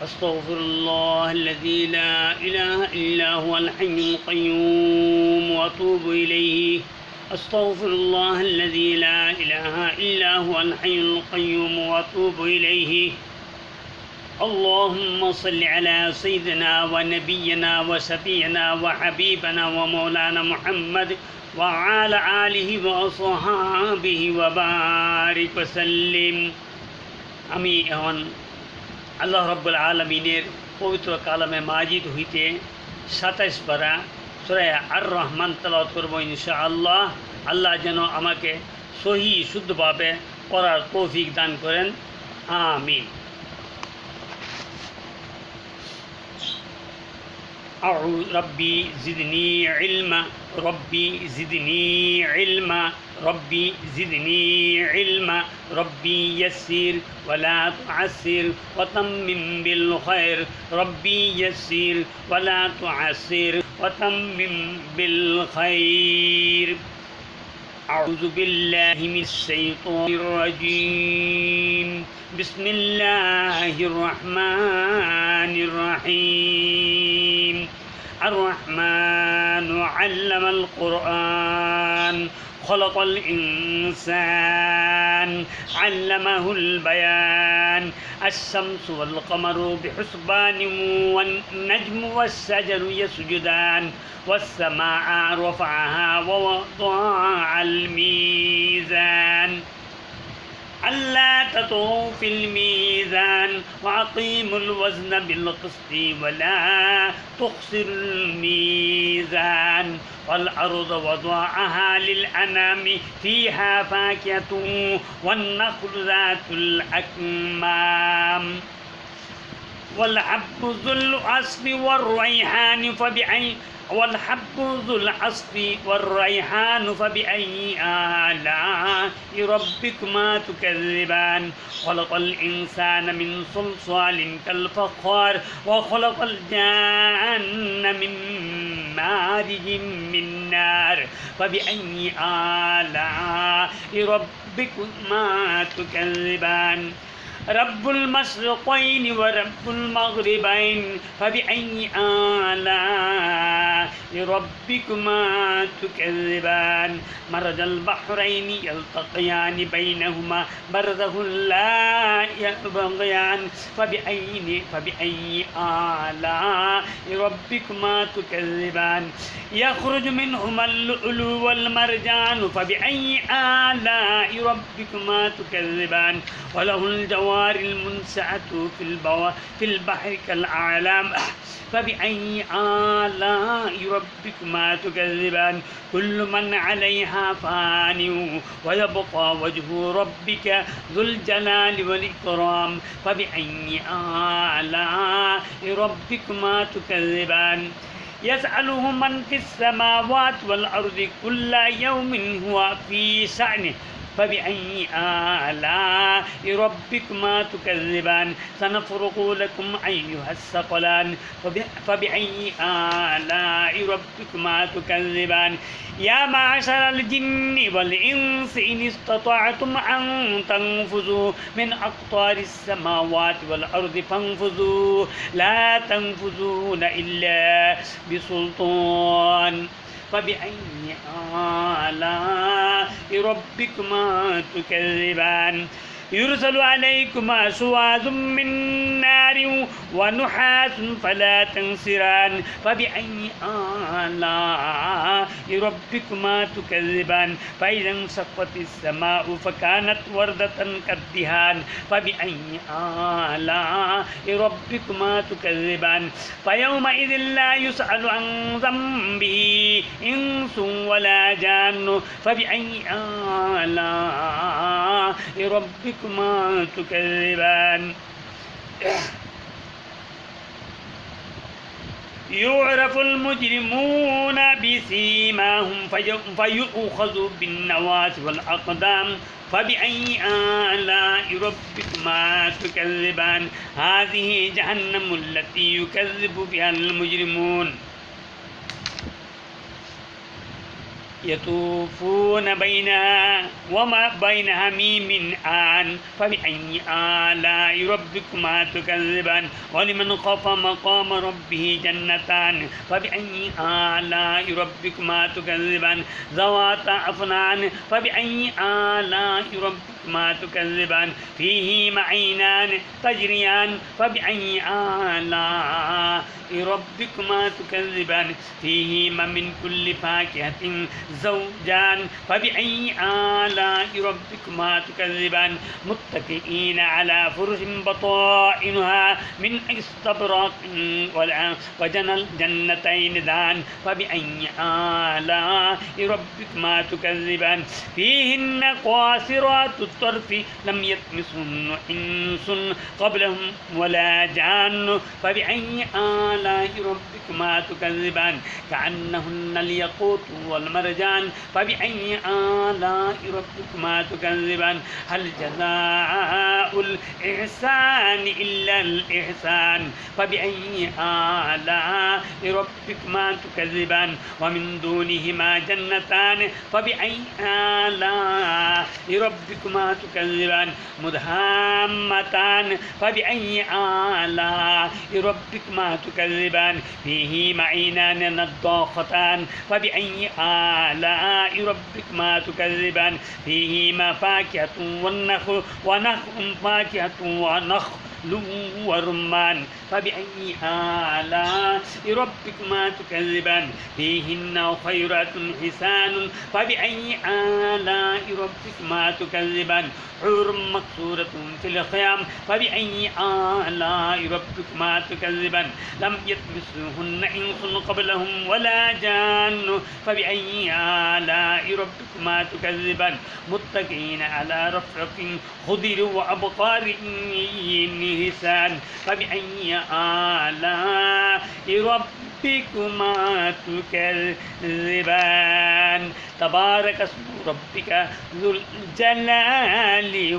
أستغفر الله الذي لا إله إلا هو الحي القيوم وأتوب إليه. أستغفر الله الذي لا إله إلا هو الحي القيوم وأتوب إليه. اللهم صل على سيدنا ونبينا وشفيعنا وحبيبنا ومولانا محمد وعلى آله وصحابه وبارك وسلم. আমি এখন আল্লাহ রব্বুল আলমিনের পবিত্র কালামে মাজিদ হইতে 27 পারা সূরা আর রহমান তেলাওয়াত করব ইনশাআল্লাহ। আল্লাহ যেন আমাকে সহি শুদ্ধভাবে পড়ার তৌফিক দান করেন, আমিন। ربي زدني علما ربي زدني علما ربي زدني علما ربي يسر ولا تعسر وتمم بالخير ربي يسر ولا تعسر وتمم بالخير. أعوذ بالله من الشيطان الرجيم. بسم الله الرحمن الرحيم. الرحمن علم القرآن خلق الإنسان علمه البيان. الشمس والقمر بحسبان والنجم والشجر يسجدان والسماء رفعها ووضع الميزان ألا تطغوا في الميزان وأقيموا الوزن بالقسط ولا تخسروا الميزان. والأرض وضعها للأنام فيها فاكهة والنخل ذات الأكمام والحب ذو العصف والريحان فبأي آلاء ربكما تكذبان. خلق الإنسان من صلصال كالفخار وخلق الجان من مارج من نار فبأي آلاء ربكما تكذبان. رب المشرقين ورب المغربين فبأي آلاء ربكما تكذبان. مرج البحرين يلتقيان بينهما برزخ لا يبغيان فبأي آلاء ربكما تكذبان. يخرج منهما اللؤلؤ والمرجان فبأي آلاء ربكما تكذبان. وله الجوار المنشآت في البحر كالأعلام فبأي آلاء ربكما تكذبان. كل من عليها فان ويبقى وجه ربك ذو الجلال والإكرام فبأي آلاء ربكما تكذبان. يسأله من في السماوات والأرض كل يوم هو في شأنه فبأي آلاء ربكما تكذبان. سنفرغ لكم أيها الثقلان فبأي آلاء ربكما تكذبان. يا معشر الجن والإنس إن استطعتم أن تنفذوا من أقطار السماوات والأرض فانفذوا لا تنفذون إلا بسلطان فبأي آلاء ربكما تكذبان. يرسل عليكما شواظ من نار ونحاس فلا تنصران فبأي آلاء ربكما تكذبان. فإذا انشقت السماء فكانت وردة كالدهان فبأي آلاء ربكما تكذبان. فيومئذ لا يسأل عن ذنبه إنس ولا جان فبأي آلاء ربكما تكذبان. يعرف المجرمون بسيماهم فيؤخذوا بالنواصي والأقدام فبأي آلاء ربكما تكذبان. هذه جهنم التي يكذب بها المجرمون. يطوفون بينها ميم آن فبأي آلاء ربكما تكذبان ولمن خاف مقام ربه جنتان فبأي آلاء ربكما تكذبان ذواتا أفنان فبأي آلاء ربكما تكذبان فيهما عينان تجريان فبأي آلاء ربكما تكذبان فيهما من كل فاكهة زوجان فبأي آلاء ربكما تكذبان متكئين على فرش بطائنها من استبرق وجنى الجنتين دان فبأي آلاء ربكما تكذبان فيهن قاصرات الطرف لم يطمثهن إنس قبلهم ولا جان فبأي آلاء ربكما تكذبان كأنهن الياقوت والمرجان فبأي آلاء ربكما تكذبان هل جزاء الإحسان إلا الإحسان فبأي آلاء ربكما تكذبان ومن دونهما جنتان فبأي آلاء ربكما تكذبان مدهامتان فبأي آلاء ربكما تكذبان فيهما عينان نضاختان فبأي آلاء ربكما تكذبان فيهما فاكهة ونخل فاكهة ونخل ورمان فبأي آلاء ربكما تكذبان فيهن خيرات حسان فبأي آلاء ربكما تكذبان حور مقصورة في الخيام فبأي آلاء ربكما تكذبان لم يطمثهن إنس قبلهم ولا جان فبأي آلاء ربكما تكذبان متكئين على رفرف خضر وأبقار حسان فبأي آلاء ربكما تكذبان تبارك اسم ربك ذو الجلال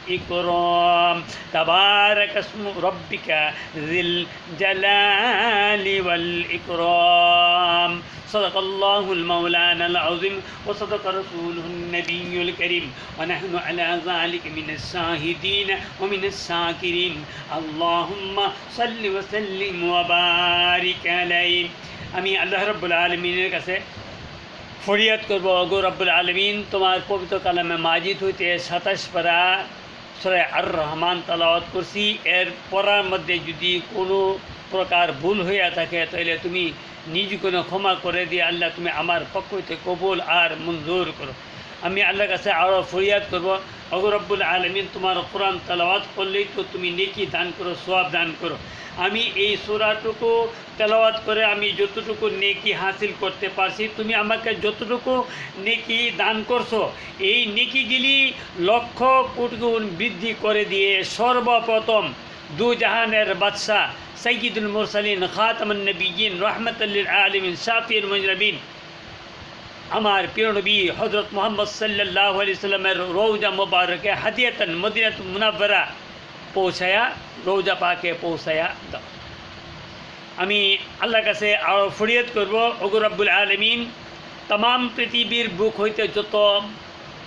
والإكرام تبارك اسم ربك ذي الجلال والإكرام صدق الله المولانا العظيم وصدق رسوله النبي الكريم ونحن على ذلك من الشاهدين ومن الشاكرين اللهم صل وسلم وبارك عليه আমি আল্লাহ রাব্বুল আলামিনের কাছে ফরিয়াদ করব ওগো রব্বুল আলামিন তোমার পবিত্র কালামে মাজিদ হইতে 27 পারা সূরা আর রহমান তেলাওয়াত করছি এর পড়ার মধ্যে যদি কোনো প্রকার ভুল হইয়া থাকে তাহলে তুমি নিজ কোনো ক্ষমা করে দিয়ে আল্লাহ তুমি আমার পক্ষ হইতে কবুল আর মঞ্জুর করো আমি আল্লাহর কাছে আরও ফরিয়াদ করব ওগো রব্বুল আলামিন তোমার কোরআন তেলাওয়াত করলেই তো তুমি নেকি দান করো সওয়াব দান করো আমি এই সূরাটুকু তেলাওয়াত করে আমি যতটুকু নেকি হাসিল করতে পারছি তুমি আমাকে যতটুকু নেকি দান করছো এই নেকিগুলি লক্ষ কোটি গুণ বৃদ্ধি করে দিয়ে সর্বপ্রথম দু জাহানের বাদশাহ সৈয়দুল মুরসালিন খাতামুন নবিয়্যিন রাহমাতাল লিল আলামিন শাফিউল মুজরিবিন আমার প্রিয় নবী হযরত মুহাম্মদ সাল্লাল্লাহু আলাইহি সাল্লামের রওজা মুবারকে হাদিয়াতান মদিনাতুল মুনাওয়ারা পৌঁছায়া রওজা পাকে পৌঁছায়া দাও আমি আল্লাহর কাছে আরও ফরিয়াদ করব ওগো রব্বুল আলামিন तमाम পৃথিবীর বুক হইতে যত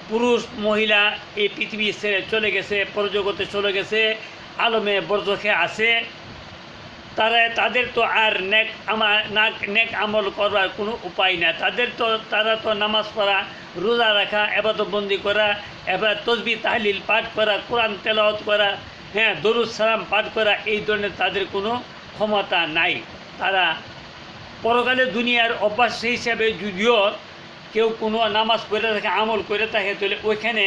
পুরুষ মহিলা এই পৃথিবী ছেড়ে চলে গেছে পরজগতে চলে গেছে আলমে বরজখে আছে তাদের তো আর নেক আমল করবার কোনো উপায় না তারা তো নামাজ পড়া রোজা রাখা ইবাদতবন্দি করা এবার তসবিহ তাহলিল পাঠ করা কোরআন তেলাওয়াত করা হ্যাঁ দরুদ সালাম পাঠ করা এই ধরনের তাদের কোনো ক্ষমতা নাই তারা পরকালে দুনিয়ার অভ্যাস হিসাবে যদিও কেউ কোনো নামাজ পড়ে থাকে আমল করে থাকে তাহলে ওইখানে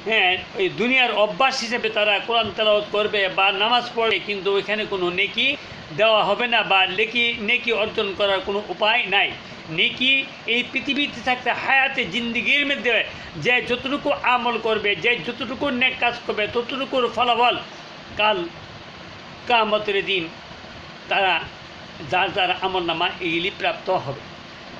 হ্যাঁ ওই দুনিয়ার অভ্যাস হিসেবে তারা কোরআন তেলাওয়াত করবে বা নামাজ পড়ে কিন্তু ওইখানে কোনো নেকি দেওয়া হবে না বা নেকি অর্জন করার কোনো উপায় নাই নেকি এই পৃথিবীতে থাকতে হায়াতে জিন্দিগির মধ্যে যে যতটুকু আমল করবে যে যতটুকু নেক কাজ করবে ততটুকুর ফলাফল কাল কিয়ামতের দিন তারা যার আমল নামা এগুলি প্রাপ্ত হবে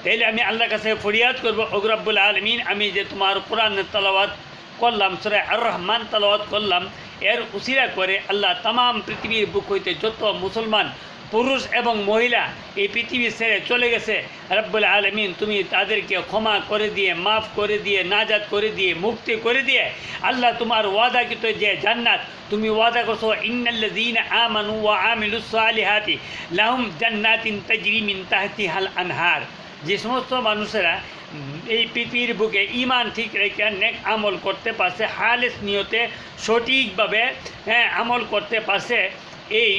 তাইলে আমি আল্লাহর কাছে ফরিয়াদ করব ওগো রব্বুল আলামিন আমি যে তোমার কোরআন তেলাওয়াত করলাম সূরা আর রহমান তেলাওয়াত করলাম এর উসিলা করে আল্লাহ तमाम পৃথিবীর বুক হইতে যত মুসলমান পুরুষ এবং মহিলা এই পৃথিবী ছেড়ে চলে গেছে, রব্বুল আলামিন তুমি তাদেরকে ক্ষমা করে দিয়ে, মাফ করে দিয়ে, নাজাত করে দিয়ে, মুক্তি করে দিয়ে আল্লাহ তোমার ওয়াদাকৃত যে জান্নাত তুমি ওয়াদা করছো, ইন্নাল্লাযীনা আমানু ওয়া আমিলুস সালিহাতি লাহুম জান্নাতিন তাজরি মিন তাহতিহাল আনহার। যে সমস্ত মানুষেরা এই পৃথিবীর বুকে ঈমান ঠিক রেখে নেক আমল করতে পারছে, খালেস নিয়তে সঠিকভাবে আমল করতে পারছে, এই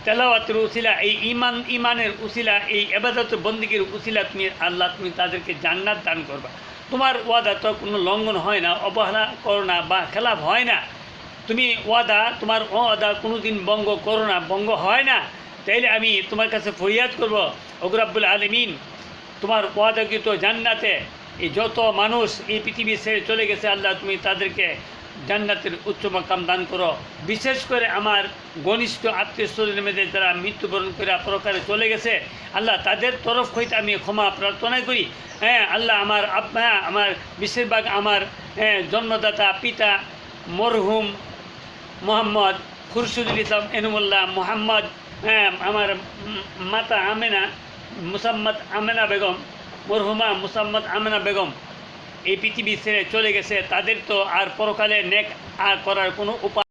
তেলাওয়াতের উসিলা, এই ইমানের উসিলা, এই ইবাদত বন্দেগীর উসিলা তুমি আল্লাহ তুমি তাদেরকে জান্নাত দান করবা। তোমার ওয়াদা তো কোনো লঙ্ঘন হয় না, অবহেলা করো না বা খেলাফ হয় না। তুমি তোমার ওয়াদা কোনো দিন ভঙ্গ করো না, ভঙ্গ হয় না। তাইলে আমি তোমার কাছে ফরিয়াদ করব, ওগো রব্বুল আলামিন তোমার ওয়াদাকৃত জান্নাতে এই যত মানুষ এই পৃথিবী ছেড়ে চলে গেছে আল্লাহ তুমি তাদেরকে জান্নাতের উচ্চ মাকাম দান করো। বিশেষ করে আমার ঘনিষ্ঠ আত্মীয় স্বজনের মধ্যে যারা মৃত্যুবরণ করে পরকালে চলে গেছে আল্লাহ তাদের তরফ হইতে আমি ক্ষমা প্রার্থনা করি। আল্লাহ আমার বেশিরভাগ আমার জন্মদাতা পিতা মরহুম মোহাম্মদ খুরশুদুল ইসলাম এনুমুল্লাহ মোহাম্মদ, আমার মাতা আমেনা মুসাম্মদ আমেনা বেগম, মরহুমা মুসাম্মদ আমেনা বেগম এই পৃথিবী ছেড়ে চলে গেছে। তাদের তো আর পরকালে নেক আর করার কোনো উপায়